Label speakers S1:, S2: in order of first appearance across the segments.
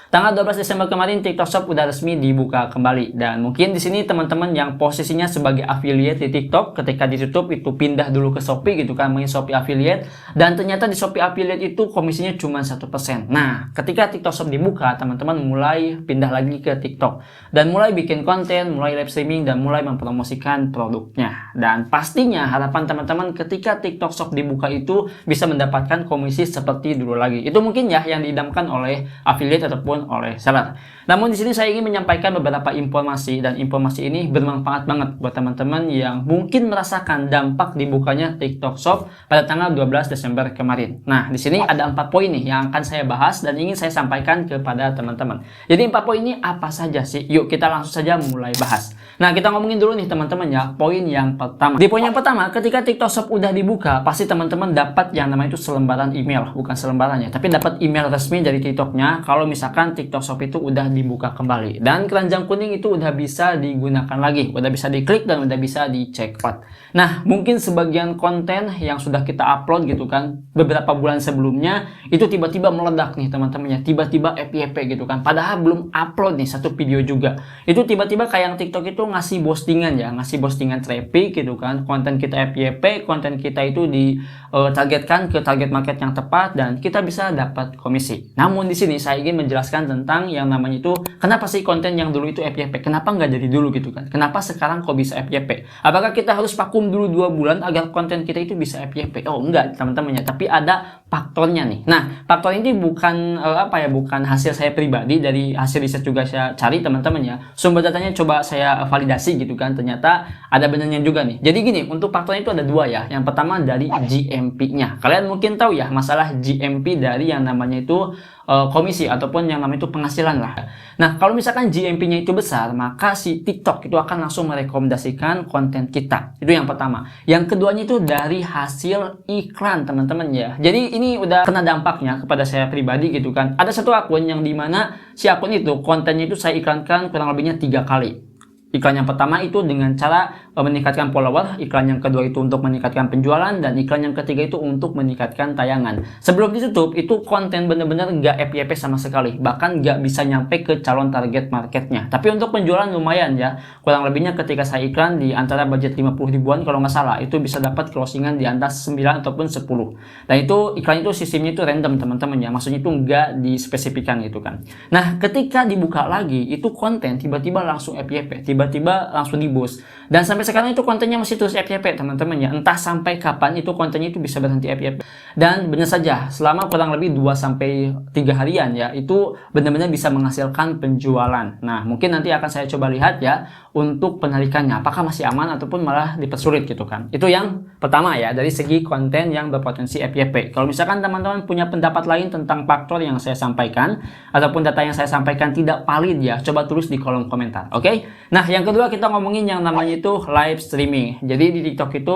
S1: Tanggal 12 Desember kemarin TikTok Shop udah resmi dibuka kembali, dan mungkin di sini teman-teman yang posisinya sebagai affiliate di TikTok ketika ditutup itu pindah dulu ke Shopee gitu kan, main Shopee affiliate, dan ternyata di Shopee affiliate itu komisinya cuma 1%. Nah, ketika TikTok Shop dibuka, teman-teman mulai pindah lagi ke TikTok dan mulai bikin konten, mulai live streaming, dan mulai mempromosikan produknya. Dan pastinya harapan teman-teman ketika TikTok Shop dibuka itu bisa mendapatkan komisi seperti dulu lagi. Itu mungkin ya yang diidamkan oleh affiliate ataupun oleh seller. Namun di sini saya ingin menyampaikan beberapa informasi, dan informasi ini bermanfaat banget buat teman-teman yang mungkin merasakan dampak dibukanya TikTok Shop pada tanggal 12 Desember kemarin. Nah, di sini ada 4 poin nih yang akan saya bahas dan ingin saya sampaikan kepada teman-teman. Jadi 4 poin ini apa saja sih? Yuk kita langsung saja mulai bahas. Nah, kita ngomongin dulu nih teman-teman ya, poin yang pertama. Di poin yang pertama, ketika TikTok Shop udah dibuka, pasti teman-teman dapat yang namanya itu selembaran email, bukan selembaran ya, tapi dapat email resmi dari TikToknya kalau misalkan TikTok Shop itu udah dibuka kembali. Dan keranjang kuning itu udah bisa digunakan lagi, udah bisa diklik dan udah bisa di check out. Nah, mungkin sebagian konten yang sudah kita upload gitu kan beberapa bulan sebelumnya itu tiba-tiba meledak nih teman-teman ya, tiba-tiba FYP gitu kan, padahal belum upload nih satu video juga. Itu tiba-tiba kayak yang TikTok itu ngasih postingan ya, ngasih postingan traffic gitu kan, konten kita FYP, konten kita itu ditargetkan ke target market yang tepat dan kita bisa dapat komisi. Namun di sini saya ingin menjelaskan tentang yang namanya itu kenapa sih konten yang dulu itu FYP, kenapa nggak jadi dulu gitu kan, kenapa sekarang kok bisa FYP, apakah kita harus vakum dulu 2 bulan agar konten kita itu bisa FYP? Oh enggak teman-teman ya, tapi ada faktornya nih. Nah, faktor ini bukan bukan hasil saya pribadi, dari hasil riset juga saya cari teman-teman ya, sumber datanya coba saya validasi gitu kan, ternyata ada benarnya juga nih. Jadi gini, untuk faktornya itu ada 2 ya. Yang pertama dari GMP-nya. Kalian mungkin tahu ya masalah GMP dari yang namanya itu komisi ataupun yang namanya itu penghasilan lah. Nah, kalau misalkan GMP-nya itu besar, maka si TikTok itu akan langsung merekomendasikan konten kita. Itu yang pertama. Yang keduanya itu dari hasil iklan teman-teman ya. Jadi ini udah kena dampaknya kepada saya pribadi gitu kan. Ada satu akun yang dimana si akun itu kontennya itu saya iklankan kurang lebihnya 3 kali. Iklan yang pertama itu dengan cara meningkatkan follower, iklan yang kedua itu untuk meningkatkan penjualan, dan iklan yang ketiga itu untuk meningkatkan tayangan. Sebelum ditutup itu konten bener-bener nggak FYP sama sekali, bahkan nggak bisa nyampe ke calon target marketnya. Tapi untuk penjualan lumayan ya, kurang lebihnya ketika saya iklan di antara budget 50 ribuan kalau nggak salah, itu bisa dapat closingan di antara 9 ataupun 10. Dan itu iklan itu sistemnya itu random teman-teman ya, maksudnya itu nggak dispesifikan gitu kan. Nah, ketika dibuka lagi itu konten tiba-tiba langsung FYP, tiba-tiba langsung di-boost. Dan sampai sekarang itu kontennya masih terus FYP teman-teman ya. Entah sampai kapan itu kontennya itu bisa berhenti FYP. Dan benar saja, selama kurang lebih 2-3 harian ya, itu benar-benar bisa menghasilkan penjualan. Nah, mungkin nanti akan saya coba lihat ya untuk penarikannya, apakah masih aman ataupun malah dipersulit gitu kan. Itu yang pertama ya, dari segi konten yang berpotensi FYP. Kalau misalkan teman-teman punya pendapat lain tentang faktor yang saya sampaikan ataupun data yang saya sampaikan tidak valid ya, coba tulis di kolom komentar. Oke? Nah, yang kedua kita ngomongin yang namanya itu live streaming. Jadi di TikTok itu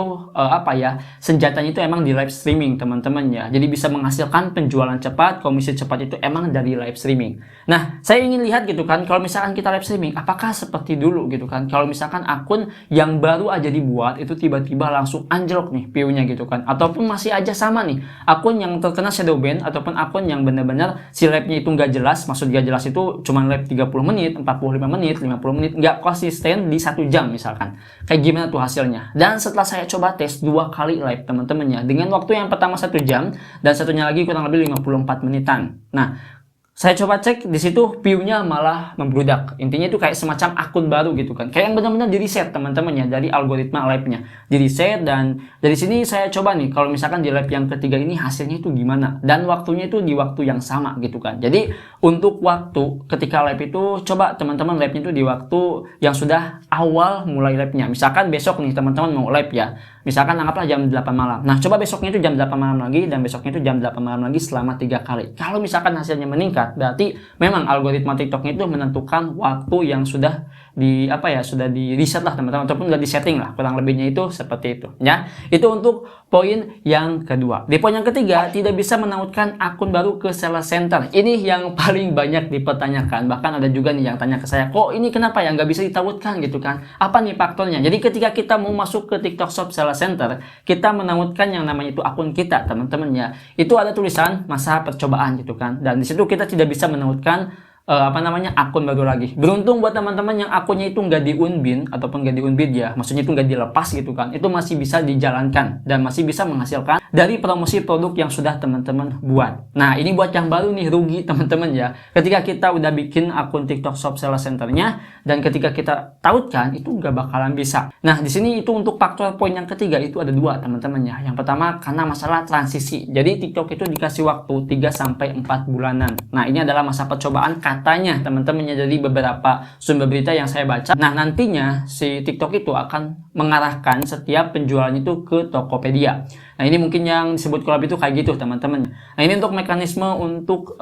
S1: senjatanya itu emang di live streaming teman-teman ya. Jadi bisa menghasilkan penjualan cepat, komisi cepat itu emang dari live streaming. Nah, saya ingin lihat gitu kan, kalau misalkan kita live streaming apakah seperti dulu gitu kan. Kalau misalkan akun yang baru aja dibuat itu tiba-tiba langsung anjlok nih view-nya gitu kan, ataupun masih aja sama nih akun yang terkena shadow ban, ataupun akun yang benar-benar si live-nya itu nggak jelas. Maksud nggak jelas itu cuma live 30 menit, 45 menit, 50 menit, nggak konsisten di 1 jam misalkan. Kayak gimana tuh hasilnya? Dan setelah saya coba tes 2 kali live teman-teman ya, dengan waktu yang pertama 1 jam dan satunya lagi kurang lebih 54 menitan. Nah, saya coba cek di situ view-nya malah membludak. Intinya itu kayak semacam akun baru gitu kan. Kayak yang benar-benar di reset teman-teman ya, dari algoritma live-nya. Di reset, dan dari sini saya coba nih kalau misalkan di live yang ketiga ini hasilnya itu gimana, dan waktunya itu di waktu yang sama gitu kan. Jadi untuk waktu ketika live itu coba teman-teman live-nya itu di waktu yang sudah awal mulai live-nya. Misalkan besok nih teman-teman mau live ya, misalkan anggaplah jam 8 malam. Nah, coba besoknya itu jam 8 malam lagi, dan besoknya itu jam 8 malam lagi selama 3 kali. Kalau misalkan hasilnya meningkat, berarti memang algoritma TikToknya itu menentukan waktu yang sudah sudah di reset lah teman-teman, ataupun udah di setting lah, kurang lebihnya itu seperti itu ya. Itu untuk poin yang kedua. Di poin yang ketiga, tidak bisa menautkan akun baru ke seller center. Ini yang paling banyak dipertanyakan, bahkan ada juga nih yang tanya ke saya, kok ini kenapa ya nggak bisa ditautkan gitu kan, apa nih faktornya? Jadi ketika kita mau masuk ke TikTok Shop Seller Center, kita menautkan yang namanya itu akun kita teman-teman ya, itu ada tulisan masa percobaan gitu kan, dan disitu kita tidak bisa menautkan akun baru lagi. Beruntung buat teman-teman yang akunnya itu nggak di-unbin ataupun nggak di-unbid ya, maksudnya itu nggak dilepas gitu kan, itu masih bisa dijalankan dan masih bisa menghasilkan dari promosi produk yang sudah teman-teman buat. Nah, ini buat yang baru nih, rugi teman-teman ya. Ketika kita udah bikin akun TikTok Shop Seller Center-nya dan ketika kita tautkan itu nggak bakalan bisa. Nah, di sini itu untuk faktor poin yang ketiga itu ada dua teman-teman ya. Yang pertama karena masalah transisi. Jadi TikTok itu dikasih waktu 3 sampai 4 bulanan. Nah, ini adalah masa percobaan katanya teman-teman ya, dari beberapa sumber berita yang saya baca. Nah, nantinya si TikTok itu akan mengarahkan setiap penjualan itu ke Tokopedia. Nah, ini mungkin yang disebut collab itu kayak gitu teman-teman. Nah, ini untuk mekanisme untuk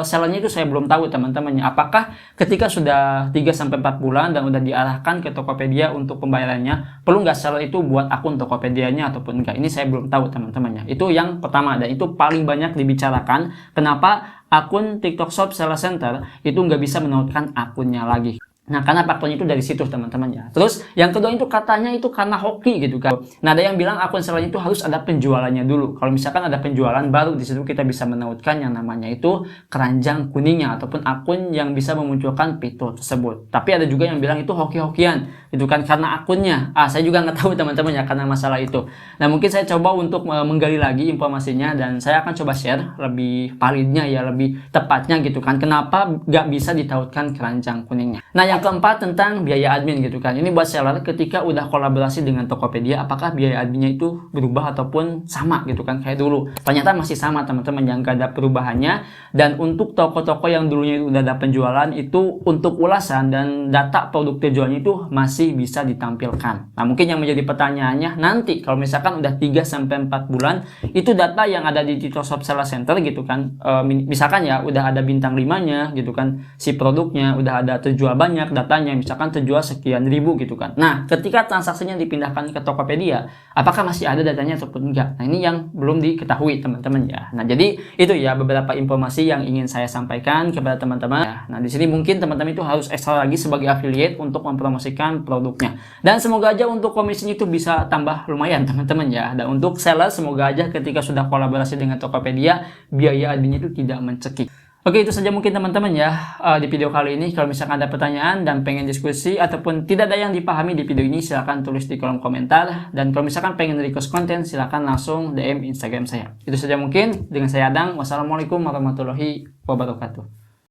S1: sellernya itu saya belum tahu teman-teman. Apakah ketika sudah 3 sampai 4 bulan dan udah diarahkan ke Tokopedia untuk pembayarannya, perlu nggak seller itu buat akun Tokopedia-nya ataupun enggak? Ini saya belum tahu teman-teman ya. Itu yang pertama dan itu paling banyak dibicarakan. Kenapa akun TikTok Shop Seller Center itu nggak bisa menautkan akunnya lagi. Nah, karena faktornya itu dari situ teman-teman ya. Terus yang kedua itu katanya itu karena hoki gitu kan. Nah, ada yang bilang akun sellernya itu harus ada penjualannya dulu. Kalau misalkan ada penjualan, baru di situ kita bisa menautkan yang namanya itu keranjang kuningnya ataupun akun yang bisa memunculkan fitur tersebut. Tapi ada juga yang bilang itu hoki-hokian gitu kan, karena akunnya. Saya juga nggak tahu teman-teman ya karena masalah itu. Nah, mungkin saya coba untuk menggali lagi informasinya dan saya akan coba share lebih validnya ya, lebih tepatnya gitu kan. Kenapa nggak bisa ditautkan keranjang kuningnya. Nah, yang keempat tentang biaya admin gitu kan. Ini buat seller ketika udah kolaborasi dengan Tokopedia, apakah biaya adminnya itu berubah ataupun sama gitu kan kayak dulu. Ternyata masih sama teman-teman, yang gak ada perubahannya. Dan untuk toko-toko yang dulunya udah ada penjualan itu untuk ulasan dan data produk terjualnya itu masih bisa ditampilkan. Nah, mungkin yang menjadi pertanyaannya nanti kalau misalkan udah 3 sampai 4 bulan itu data yang ada di TikTok Shop Seller Center gitu kan. Misalkan ya udah ada bintang 5-nya gitu kan, si produknya udah ada terjual banyak datanya, misalkan terjual sekian ribu gitu kan. Nah, ketika transaksinya dipindahkan ke Tokopedia, apakah masih ada datanya ataupun enggak? Nah, ini yang belum diketahui teman-teman ya. Nah, jadi itu ya beberapa informasi yang ingin saya sampaikan kepada teman-teman. Nah, di sini mungkin teman-teman itu harus ekstra lagi sebagai affiliate untuk mempromosikan produknya. Dan semoga aja untuk komisinya itu bisa tambah lumayan teman-teman ya. Dan untuk seller semoga aja ketika sudah kolaborasi dengan Tokopedia, biaya adminnya itu tidak mencekik. Oke, itu saja mungkin teman-teman ya di video kali ini. Kalau misalkan ada pertanyaan dan pengen diskusi ataupun tidak ada yang dipahami di video ini, silahkan tulis di kolom komentar. Dan kalau misalkan pengen request konten, silahkan langsung DM Instagram saya. Itu saja mungkin. Dengan saya Adang. Wassalamualaikum warahmatullahi wabarakatuh.